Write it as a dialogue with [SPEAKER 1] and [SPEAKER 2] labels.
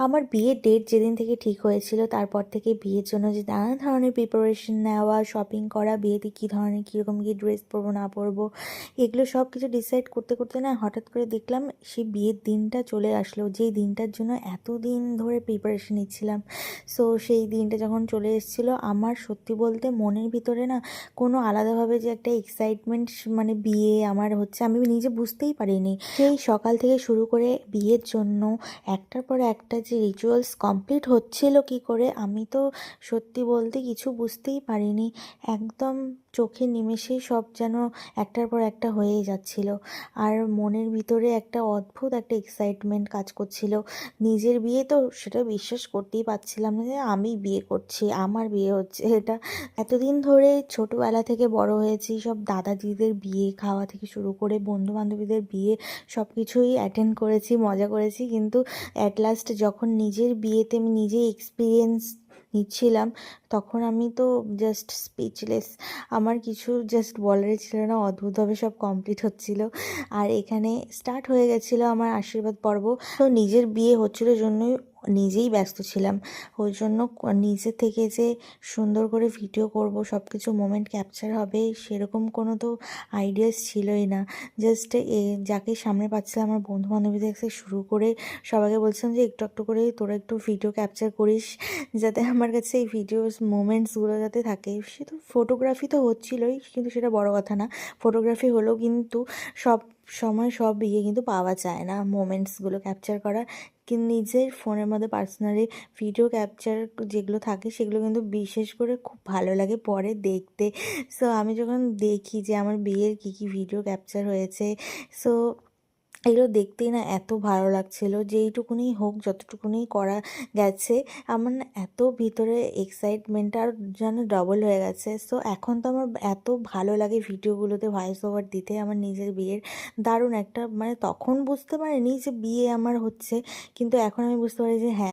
[SPEAKER 1] আমার বিয়ের ডেট যেদিন থেকে ঠিক হয়েছিল তারপর থেকে বিয়ের জন্য যে নানা ধরনের প্রিপারেশন নেওয়া, শপিং করা, বিয়েতে কী ধরনের কীরকম কী ড্রেস পরবো না পরবো, এগুলো সব কিছু ডিসাইড করতে করতে না হঠাৎ করে দেখলাম সেই বিয়ের দিনটা চলে আসলো, যেই দিনটার জন্য এতদিন ধরে প্রিপারেশন নিচ্ছিলাম। সো সেই দিনটা যখন চলে এসেছিলো, আমার সত্যি বলতে মনের ভিতরে না কোনো আলাদাভাবে যে একটা এক্সাইটমেন্ট, মানে বিয়ে আমার হচ্ছে আমি নিজে বুঝতেই পারিনি। সেই সকাল থেকে শুরু করে বিয়ের জন্য একটার পর একটা যে রিচুয়ালস কমপ্লিট হচ্ছিল কি করে, আমি তো সত্যি বলতে কিছু বুঝতেই পারিনি। একদম চোখে নিমেষেই সব যেন একটার পর একটা হয়েই যাচ্ছিল। আর মনের ভিতরে একটা অদ্ভুত একটা এক্সাইটমেন্ট কাজ করছিল। নিজের বিয়ে তো সেটা বিশ্বাস করতেই পারছিলাম না যে আমি বিয়ে করছি, আমার বিয়ে হচ্ছে। এটা এতদিন ধরে ছোটোবেলা থেকে বড় হয়েছি, সব দাদা দিদিদের বিয়ে খাওয়া থেকে শুরু করে বন্ধু বান্ধবীদের বিয়ে সব কিছুই অ্যাটেন্ড করেছি, মজা করেছি, কিন্তু অ্যাট লাস্ট যখন নিজের বিয়েতে আমি নিজেই এক্সপিরিয়েন্স নিচ্ছিলাম, তখন আমি তো জাস্ট স্পিচলেস। আমার কিছু জাস্ট বলারই ছিল না, অদ্ভুতভাবে সব কমপ্লিট হচ্ছিল। আর এখানে স্টার্ট হয়ে গেছিলো আমার আশীর্বাদ পর্ব। তো নিজের বিয়ে হচ্ছিলো জন্যই নিজেই ব্যস্ত ছিলাম। ওই জন্য নিজে থেকে যে সুন্দর করে ভিডিও করব, সব কিছু মোমেন্ট ক্যাপচার হবে, সেরকম কোনো তো আইডিয়াস ছিলই না। জাস্ট যাকে সামনে পাচ্ছিলাম আমার বন্ধু বান্ধবীদের থেকে শুরু করে সবাইকে বলছিলাম যে একটু একটু করে তোরা একটু ভিডিও ক্যাপচার করিস, যাতে আমার কাছে এই ভিডিওস মোমেন্টসগুলো যাতে থাকে। সে তো ফটোগ্রাফি তো হচ্ছিলোই, কিন্তু সেটা বড় কথা না। ফটোগ্রাফি হলো, কিন্তু সব সময় সব ইয়ে কিন্তু পাওয়া যায় না, মোমেন্টসগুলো ক্যাপচার করা। কিন্তু নিজের ফোনের মধ্যে পার্সোনালি ভিডিও ক্যাপচার যেগুলো থাকে সেগুলো কিন্তু বিশেষ করে খুব ভালো লাগে পরে দেখতে। সো আমি যখন দেখি যে আমার বিয়ের কী কী ভিডিও ক্যাপচার হয়েছে, সো এগুলো দেখতেই না এত ভালো লাগছিল যে এইটুকুনি হোক, যতটুকুনি করা গেছে, আমার না এত ভিতরে এক্সাইটমেন্ট আর যেন ডবল হয়ে গেছে। সো এখন তো আমার এত ভালো লাগে ভিডিওগুলোতে ভয়েস ওভার দিতে আমার নিজের বিয়ের। দারুণ একটা, মানে তখন বুঝতে পারিনি যে বিয়ে আমার হচ্ছে, কিন্তু এখন আমি বুঝতে পারি যে হ্যাঁ,